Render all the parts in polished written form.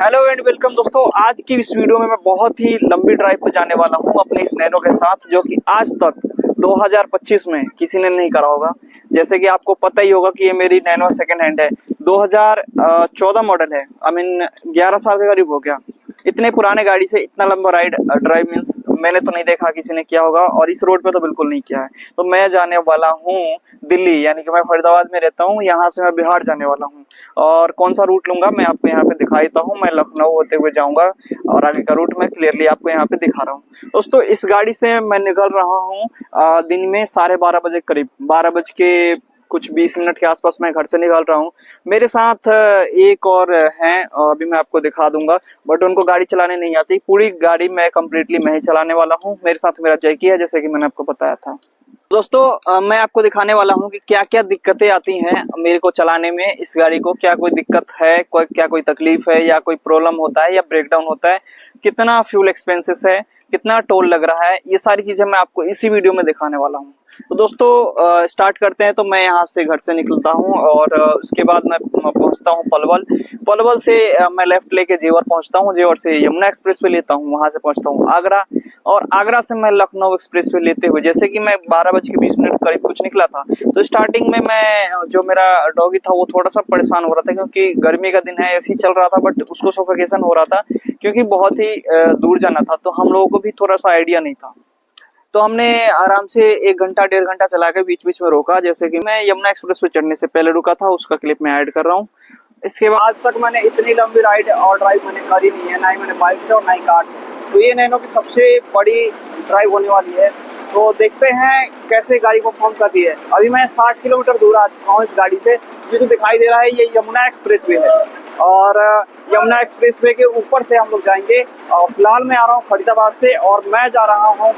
Hello and welcome दोस्तों। आज की इस वीडियो में मैं बहुत ही लंबी ड्राइव पर जाने वाला हूं अपने इस नैनो के साथ, जो कि आज तक 2025 में किसी ने नहीं करा होगा। जैसे कि आपको पता ही होगा कि ये मेरी नैनो सेकंड हैंड है, 2014 मॉडल है। आई मीन 11 साल के करीब हो गया। इतने पुराने गाड़ी से इतना लंबा राइड ड्राइव मीन्स मैंने तो नहीं देखा किसी ने किया होगा, और इस रोड पे तो बिल्कुल नहीं किया है। तो मैं जाने वाला हूँ दिल्ली, यानी कि मैं फरीदाबाद में रहता हूँ, यहाँ से मैं बिहार जाने वाला हूँ। और कौन सा रूट लूंगा मैं आपको यहाँ पे दिखा देता हूँ। मैं लखनऊ होते हुए जाऊंगा और आगे का रूट मैं क्लियरली आपको यहाँ पे दिखा रहा हूँ। दोस्तों, इस गाड़ी से मैं निकल रहा हूँ दिन में 12:30 बजे करीब, 12 बज के कुछ 20 मिनट के आसपास मैं घर से निकल रहा हूँ। मेरे साथ एक और हैं, अभी मैं आपको दिखा दूंगा, बट उनको गाड़ी चलाने नहीं आती। पूरी गाड़ी मैं कंप्लीटली मैं ही चलाने वाला हूँ। मेरे साथ मेरा जैकी है, जैसे कि मैंने आपको बताया था। दोस्तों, मैं आपको दिखाने वाला हूँ कि क्या क्या दिक्कतें आती हैं मेरे को चलाने में इस गाड़ी को। क्या कोई दिक्कत है, क्या कोई तकलीफ है, या कोई प्रॉब्लम होता है, या ब्रेकडाउन होता है, कितना फ्यूल एक्सपेंसेस है, कितना टोल लग रहा है, ये सारी चीजें मैं आपको इसी वीडियो में दिखाने वाला हूँ। तो दोस्तों, स्टार्ट करते हैं। तो मैं यहाँ से घर से निकलता हूँ और उसके बाद मैं पहुँचता हूँ पलवल। पलवल से मैं लेफ्ट लेके जेवर पहुँचता हूँ। जेवर से यमुना एक्सप्रेस पे लेता हूँ, वहां से पहुँचता हूँ आगरा, और आगरा से मैं लखनऊ एक्सप्रेस पे लेते हुए, जैसे कि मैं 12:20 करीब कुछ निकला था। तो स्टार्टिंग में मैं, जो मेरा डॉगी था वो थोड़ा सा परेशान हो रहा था, क्योंकि गर्मी का दिन है, ऐसे ही चल रहा था, बट उसको सफोकेशन हो रहा था क्योंकि बहुत ही दूर जाना था। तो हम लोगों को भी थोड़ा सा आइडिया नहीं था। तो हमने आराम से 1 घंटा 1.5 घंटा चला के बीच बीच में रोका। जैसे कि मैं यमुना एक्सप्रेस पे चढ़ने से पहले रुका था, उसका क्लिप मैं ऐड कर रहा हूँ। इसके बाद आज तक मैंने इतनी लंबी राइड और ड्राइव मैंने करी नहीं है, ना ही मैंने बाइक से और ना ही कार से। तो ये नैनो की सबसे बड़ी ड्राइव होने वाली है। तो देखते हैं कैसे गाड़ी परफॉर्म कर रही है। अभी मैं 60 किलोमीटर दूर आ चुका हूँ इस गाड़ी से। ये जो दिखाई दे रहा है ये यमुना एक्सप्रेस वे है, और यमुना एक्सप्रेस वे के ऊपर से हम लोग जाएंगे। और फिलहाल मैं आ रहा हूँ फरीदाबाद से, और मैं जा रहा हूँ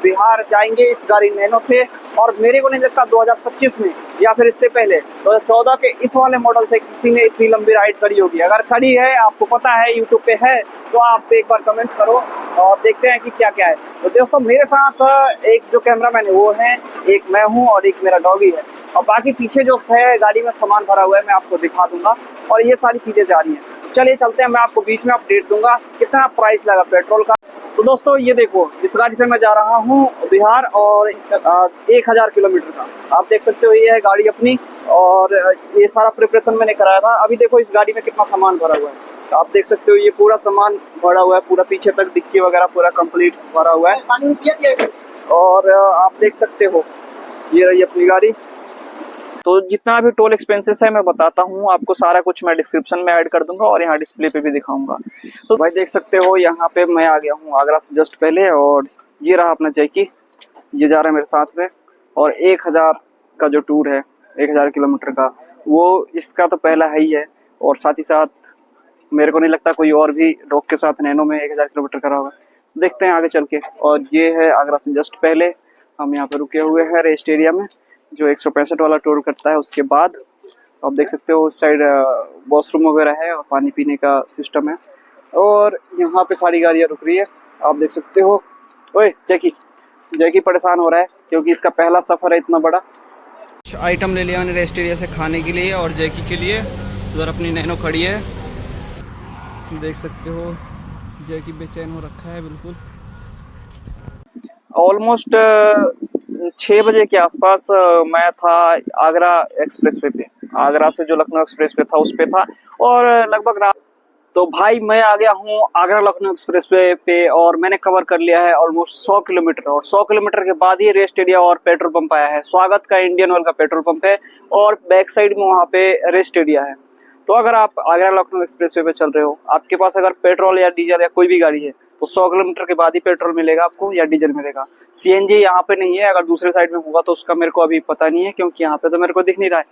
बिहार जाएंगे इस गाड़ी नैनो से। और मेरे को नहीं लगता 2025 में या फिर इससे पहले 2014 के इस वाले मॉडल से किसी ने इतनी लंबी राइड करी होगी। अगर करी है, आपको पता है, यूट्यूब पे है, तो आप एक बार कमेंट करो और देखते हैं कि क्या क्या है। तो दोस्तों, मेरे साथ एक जो कैमरामैन है वो है, एक मैं हूँ और एक मेरा डॉगी है, और बाकी पीछे जो है गाड़ी में सामान भरा हुआ है मैं आपको दिखा दूंगा, और ये सारी चीजें जा रही हैं। चलिए चलते हैं, मैं आपको बीच में अपडेट दूंगा कितना प्राइस लगा पेट्रोल का। तो दोस्तों, ये देखो, इस गाड़ी से मैं जा रहा हूँ बिहार, और 1000 किलोमीटर का आप देख सकते हो। ये है गाड़ी अपनी, और ये सारा प्रिपरेशन मैंने कराया था। अभी देखो इस गाड़ी में कितना सामान भरा हुआ है, तो आप देख सकते हो ये पूरा सामान भरा हुआ है, पूरा पीछे तक डिक्की वगैरह पूरा कंप्लीट भरा हुआ है। और आप देख सकते हो ये रही अपनी गाड़ी। तो जितना भी टोल एक्सपेंसेस है मैं बताता हूँ आपको, सारा कुछ मैं डिस्क्रिप्शन में ऐड कर दूंगा और यहाँ डिस्प्ले पे भी दिखाऊंगा। तो भाई देख सकते हो यहाँ पे मैं आ गया हूँ आगरा से जस्ट पहले, और ये रहा अपना जैकी, ये जा रहा है मेरे साथ में। और 1000 का जो टूर है, 1000 किलोमीटर का, वो इसका तो पहला है ही है। और साथ ही साथ मेरे को नहीं लगता कोई और भी डॉग के साथ नैनो में 1000 किलोमीटर करा होगा। देखते हैं आगे चल के। और ये है आगरा से जस्ट पहले, हम यहाँ पे रुके हुए हैं रेस्ट एरिया में, जो 165 वाला टूर करता है। उसके बाद आप देख सकते हो उस साइड वॉशरूम वगैरह है और पानी पीने का सिस्टम है, और यहाँ पे सारी गाड़ियाँ रुक रही है, आप देख सकते हो। ओए जैकी परेशान हो रहा है क्योंकि इसका पहला सफ़र है इतना बड़ा। आइटम ले लिया मैंने रेस्ट एरिया से खाने के लिए और जैकी के लिए। उधर अपनी नैनो खड़ी है, देख सकते हो। जैकी बेचैन हो रखा है बिल्कुल। ऑलमोस्ट 6 बजे के आसपास मैं था आगरा एक्सप्रेस वे पे। आगरा से जो लखनऊ एक्सप्रेस वे था उस पे था, और लगभग रात। तो भाई मैं आ गया हूँ आगरा लखनऊ एक्सप्रेस वे पे, और मैंने कवर कर लिया है ऑलमोस्ट 100 किलोमीटर। और 100 किलोमीटर के बाद ही रेस्ट एरिया और पेट्रोल पंप आया है। स्वागत का इंडियन ऑयल का पेट्रोल पंप है, और बैक साइड में वहाँ पे रेस्ट एरिया है। तो अगर आप आगरा लखनऊ एक्सप्रेस वे पे चल रहे हो, आपके पास अगर पेट्रोल या डीजल या कोई भी गाड़ी है, तो 100 किलोमीटर के बाद ही पेट्रोल मिलेगा आपको या डीजल मिलेगा। सीएनजी यहाँ पे नहीं है, अगर दूसरे साइड में होगा तो उसका मेरे को अभी पता नहीं है, क्योंकि यहाँ पे तो मेरे को दिख नहीं रहा है।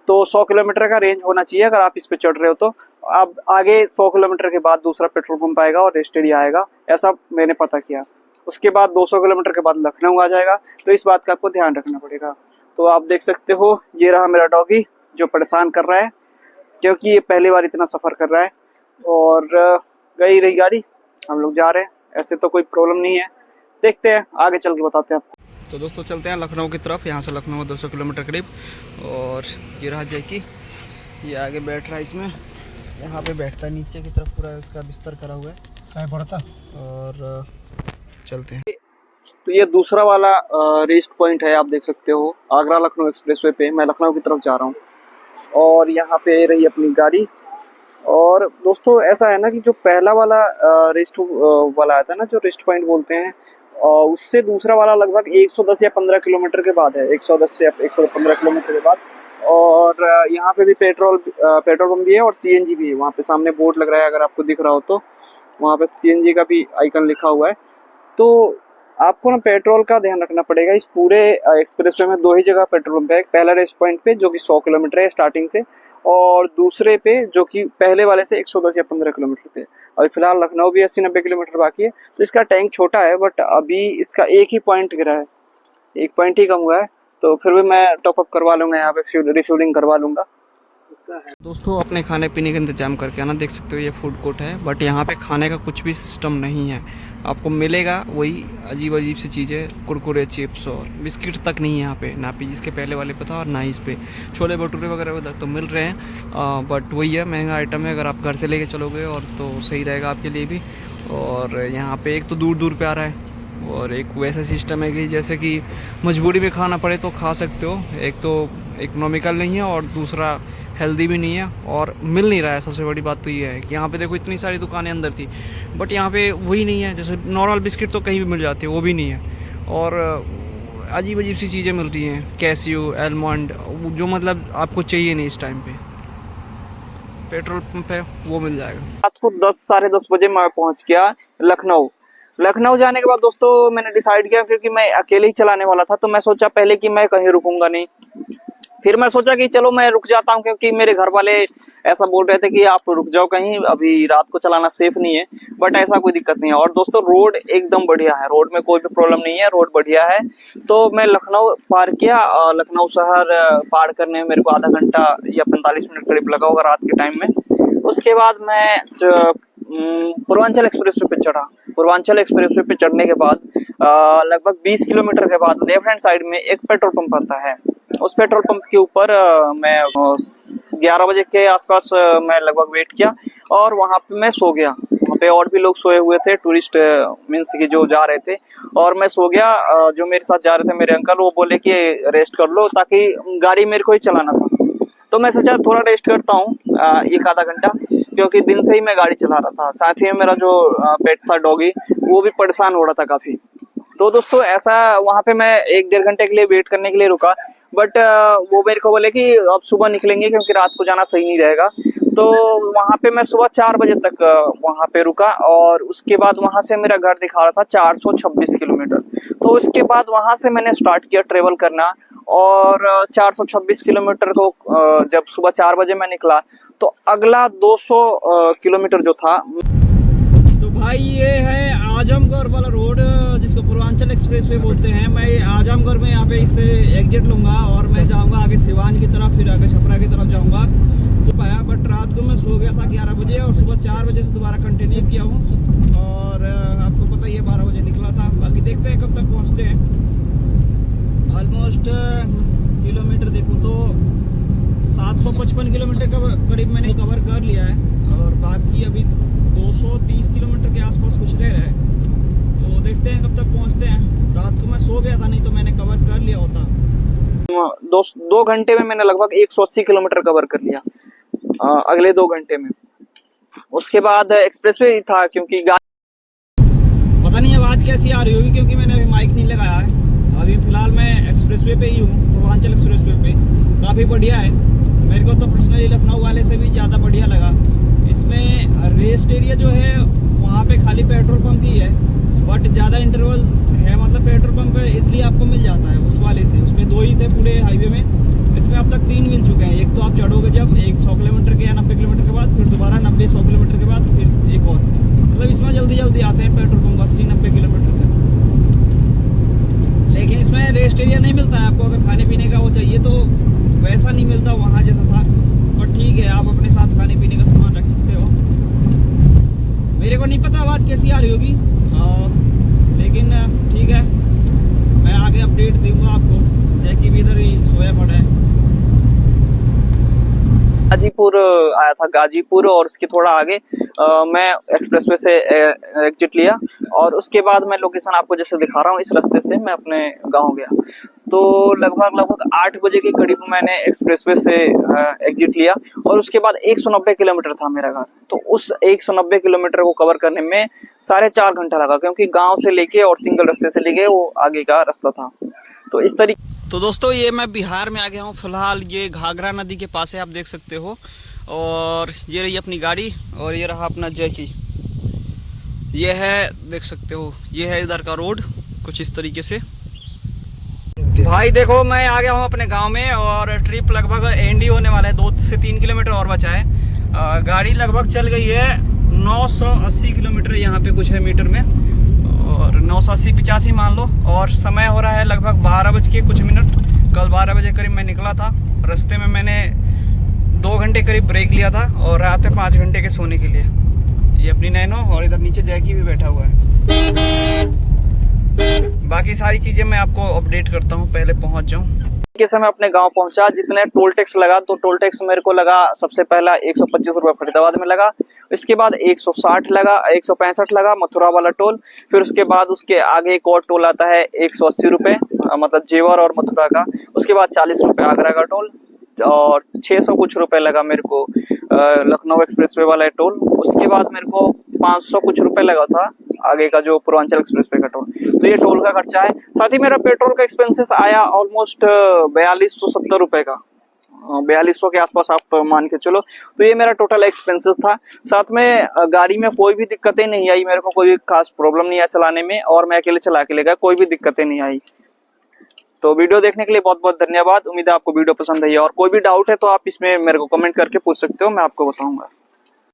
तो 100 किलोमीटर का रेंज होना चाहिए अगर आप इस पे चढ़ रहे हो। तो अब आगे 100 किलोमीटर के बाद दूसरा पेट्रोल पंप आएगा और रेस्ट एरिया आएगा, ऐसा मैंने पता किया। उसके बाद 200 किलोमीटर के बाद लखनऊ आ जाएगा, तो इस बात का आपको ध्यान रखना पड़ेगा। तो आप देख सकते हो ये रहा मेरा डॉगी जो परेशान कर रहा है, क्योंकि ये पहली बार इतना सफ़र कर रहा है। और गई रही गाड़ी, हम लोग जा रहे हैं। ऐसे तो कोई प्रॉब्लम नहीं है, देखते हैं आगे चल के बताते हैं आपको। तो दोस्तों चलते हैं लखनऊ की तरफ। यहाँ से लखनऊ 200 किलोमीटर करीब। और ये रहा जैकी, ये आगे बैठ रहा है इसमें, यहाँ पे बैठता है, नीचे की तरफ पूरा उसका बिस्तर करा हुआ है, क्या पड़ता। और चलते हैं। तो ये दूसरा वाला रेस्ट पॉइंट है, आप देख सकते हो आगरा लखनऊ एक्सप्रेसवे पे। मैं लखनऊ की तरफ जा रहा हूँ और यहाँ पे रही अपनी गाड़ी। और दोस्तों ऐसा है ना कि जो पहला वाला रेस्ट वाला आया था ना, जो रेस्ट पॉइंट बोलते हैं, उससे दूसरा वाला लगभग 110 या 15 किलोमीटर के बाद है, 110 से 115 किलोमीटर के बाद। और यहाँ पे भी पेट्रोल पंप भी है और सीएनजी भी है। वहाँ पे सामने बोर्ड लग रहा है, अगर आपको दिख रहा हो तो वहाँ पे सीएनजी का भी आइकन लिखा हुआ है। तो आपको ना पेट्रोल का ध्यान रखना पड़ेगा। इस पूरे एक्सप्रेसवे में 2 ही जगह पेट्रोल पंप है। एक पहला रेस्ट पॉइंट पे जो कि 100 किलोमीटर है स्टार्टिंग से, और दूसरे पे जो कि पहले वाले से 110 या 15 किलोमीटर पे। और फिलहाल लखनऊ भी 80-90 किलोमीटर बाकी है। तो इसका टैंक छोटा है, बट अभी इसका एक ही पॉइंट गिरा है, एक पॉइंट ही कम हुआ है। तो फिर भी मैं टॉपअप करवा लूँगा, यहाँ पे रिफ्यूलिंग करवा लूँगा। दोस्तों अपने खाने पीने का इंतजाम करके आना। देख सकते हो ये फूड कोर्ट है, बट यहाँ पे खाने का कुछ भी सिस्टम नहीं है। आपको मिलेगा वही अजीब अजीब सी चीज़ें, कुरकुरे, चिप्स और बिस्किट तक नहीं है यहाँ पे, ना भी जिसके पहले वाले पे था और ना ही इस पे। छोले भटूरे वगैरह उधर तो मिल रहे हैं, बट वही है, महंगा आइटम है। अगर आप घर से लेके चलोगे और तो सही रहेगा आपके लिए भी। और यहाँ पे एक तो दूर दूर पे आ रहा है, और एक वैसा सिस्टम है कि जैसे कि मजबूरी में खाना पड़े तो खा सकते हो। एक तो इकोनॉमिकल नहीं है और दूसरा हेल्दी भी नहीं है और मिल नहीं रहा है। सबसे बड़ी बात तो ये है कि यहाँ पे देखो इतनी सारी दुकानें अंदर थी, बट यहाँ पे वही नहीं है। जैसे नॉर्मल बिस्किट तो कहीं भी मिल जाती है, वो भी नहीं है। और अजीब अजीब सी चीज़ें मिल रही हैं, कैसियो, एलमंड, जो मतलब आपको चाहिए नहीं इस टाइम पे। पेट्रोल पंप है वो मिल जाएगा। रात को 10 साढ़े 10 बजे मैं पहुँच गया लखनऊ जाने के बाद दोस्तों मैंने डिसाइड किया, क्योंकि मैं अकेले ही चलाने वाला था, तो मैं सोचा पहले कि मैं कहीं रुकूंगा नहीं। फिर मैं सोचा कि चलो मैं रुक जाता हूँ, क्योंकि मेरे घर वाले ऐसा बोल रहे थे कि आप रुक जाओ कहीं, अभी रात को चलाना सेफ नहीं है। बट ऐसा कोई दिक्कत नहीं है। और दोस्तों रोड एकदम बढ़िया है, रोड में कोई भी प्रॉब्लम नहीं है, रोड बढ़िया है। तो मैं लखनऊ पार किया। लखनऊ शहर पार करने में मेरे को आधा घंटा या 45 मिनट करीब लगा होगा रात के टाइम में। उसके बाद मैं पूर्वांचल एक्सप्रेसवे पे चढ़ा। पूर्वांचल एक्सप्रेसवे पे चढ़ने के बाद लगभग 20 किलोमीटर के बाद लेफ्ट हैंड साइड में एक पेट्रोल पंप आता है। उस पेट्रोल पंप के ऊपर मैं 11 बजे के आसपास मैं लगभग वेट किया और वहां पे मैं सो गया। वहां पे और भी लोग सोए हुए थे, टूरिस्ट मीन्स की जो जा रहे थे, और मैं सो गया। जो मेरे साथ जा रहे थे मेरे अंकल, वो बोले कि रेस्ट कर लो, ताकि गाड़ी मेरे को ही चलाना था। तो मैं सोचा थोड़ा रेस्ट करता हूँ, एक आधा घंटा, क्योंकि दिन से ही मैं गाड़ी चला रहा था। साथ ही मेरा जो पेट था डॉगी, वो भी परेशान हो रहा था काफी। तो दोस्तों ऐसा वहां पे मैं 1-1.5 घंटे के लिए वेट करने के लिए रुका, बट वो मेरे को बोले कि अब सुबह निकलेंगे, क्योंकि रात को जाना सही नहीं रहेगा। तो वहां पे मैं सुबह 4 बजे तक वहां पे रुका, और उसके बाद वहां से मेरा घर दिखा रहा था 426 किलोमीटर। तो उसके बाद वहां से मैंने स्टार्ट किया ट्रेवल करना, और 426 किलोमीटर को जब सुबह 4 बजे मैं निकला, तो अगला 200 किलोमीटर जो था। तो भाई ये है आजमगढ़ वाला रोड, जिसको पूर्वांचल एक्सप्रेसवे बोलते हैं। मैं आजमगढ़ में यहाँ पे इससे एग्जिट लूंगा और मैं जाऊंगा आगे सिवान की तरफ, फिर आगे छपरा की तरफ जाऊंगा। तो पाया, बट रात को मैं सो गया था 11 बजे, और सुबह 4 बजे से दोबारा कंटिन्यू किया हूँ। और आपको पता ही है 12 बजे निकला था। बाकी देखते हैं कब तक पहुँचते हैं। ऑलमोस्ट किलोमीटर देखो तो 755 किलोमीटर का करीब मैंने कवर कर लिया है, और बाकी अभी 230 किलोमीटर के आसपास कुछ रह रहा है। तो देखते हैं कब तक पहुंचते हैं। रात को मैं सो गया था, नहीं तो मैंने कवर कर लिया होता। 2 घंटे में मैंने लगभग 180 किलोमीटर कवर कर लिया, अगले 2 घंटे में। उसके बाद एक्सप्रेसवे था, क्योंकि पता नहीं आवाज़ कैसी आ रही होगी, क्योंकि मैंने अभी माइक नहीं लगाया है। अभी फिलहाल मैं एक्सप्रेसवे पे ही हूँ, पूर्वांचल एक्सप्रेसवे पे। काफ़ी बढ़िया है, मेरे को तो पर्सनली लखनऊ वाले से भी ज़्यादा बढ़िया लगा। इसमें रेस्ट एरिया जो है वहाँ पे खाली पेट्रोल पंप ही है, बट ज़्यादा इंटरवल है, मतलब पेट्रोल पंप इसलिए आपको मिल जाता है उस वाले से। उसमें 2 ही थे पूरे हाईवे में, इसमें अब तक 3 मिल चुके हैं। एक तो आप चढ़ोगे जब 100 किलोमीटर के या 90 किलोमीटर के बाद, फिर दोबारा 90-100 किलोमीटर के बाद फिर एक और, मतलब इसमें जल्दी जल्दी आते हैं पेट्रोल पंप 80-90 किलोमीटर तक। लेकिन इसमें रेस्ट एरिया नहीं मिलता है आपको। अगर खाने पीने का वो चाहिए तो वैसा नहीं मिलता वहाँ जैसा था, और ठीक है आप अपने साथ खाने पीने का सामान रख सकते हो। मेरे को नहीं पता आवाज़ कैसी आ रही होगी, लेकिन ठीक है, मैं आगे अपडेट दूंगा आपको। जैकी भी इधर ही सोया पड़ा है। गाजीपुर आया था, गाजीपुर, और उसके थोड़ा आगे मैं एक्सप्रेसवे से एग्जिट लिया और उसके बाद मैं लोकेशन आपको जैसे दिखा रहा हूँ, इस रास्ते से मैं अपने गांव गया। तो लगभग 8 बजे के करीब मैंने एक्सप्रेसवे से एग्जिट लिया और उसके बाद 190 किलोमीटर था मेरा घर। तो उस 190 किलोमीटर को कवर करने में 4.5 घंटा लगा, क्योंकि गाँव से लेके और सिंगल रास्ते से लेके वो आगे का रास्ता था। तो इस तरीके। तो दोस्तों ये मैं बिहार में आ गया हूँ फिलहाल, ये घाघरा नदी के पास है, आप देख सकते हो। और ये रही अपनी गाड़ी और ये रहा अपना जैकी, ये है देख सकते हो, ये है इधर का रोड कुछ इस तरीके से। भाई देखो मैं आ गया हूँ अपने गांव में और ट्रिप लगभग एंड ही होने वाला है, 2 से 3 किलोमीटर और बचा है। गाड़ी लगभग चल गई है 980 किलोमीटर, यहाँ पे कुछ है मीटर में, और 980-85 मान लो। और समय हो रहा है लगभग 12 बज के कुछ मिनट। कल 12 बजे करीब मैं निकला था, रास्ते में मैंने 2 घंटे करीब ब्रेक लिया था और रात में 5 घंटे के सोने के लिए। ये अपनी नैनो और इधर नीचे जैकी भी बैठा हुआ है। बाकी सारी चीज़ें मैं आपको अपडेट करता हूँ, पहले पहुँच जाऊँ। के समय अपने गांव पहुंचा, जितने टोल टैक्स लगा, तो टोल टैक्स मेरे को लगा सबसे पहला 125 रुपये फरीदाबाद में लगा, इसके बाद 160 लगा, 165 लगा मथुरा वाला टोल, फिर उसके बाद उसके आगे एक और टोल आता है 180 रुपये, मतलब जेवर और मथुरा का, उसके बाद 40 रुपये आगरा का टोल, और 600 कुछ रुपए लगा मेरे को लखनऊ एक्सप्रेसवे वाला टोल। उसके बाद मेरे को 500 कुछ रुपए लगा था आगे का जो पूर्वांचल एक्सप्रेसवे का टोल। तो ये टोल का खर्चा है। साथ ही मेरा पेट्रोल का एक्सपेंसेस आया ऑलमोस्ट 4270 रुपए का, 4200 के आसपास आप मान के चलो। तो ये मेरा टोटल एक्सपेंसेस था। साथ में गाड़ी में कोई भी दिक्कतें नहीं आई, मेरे को कोई भी खास प्रॉब्लम नहीं आया चलाने में, और मैं अकेले चला के ले गया, कोई भी दिक्कतें नहीं आई। तो वीडियो देखने के लिए बहुत बहुत धन्यवाद। उम्मीद है आपको वीडियो पसंद आई है, और कोई भी डाउट है तो आप इसमें मेरे को कमेंट करके पूछ सकते हो, मैं आपको बताऊंगा।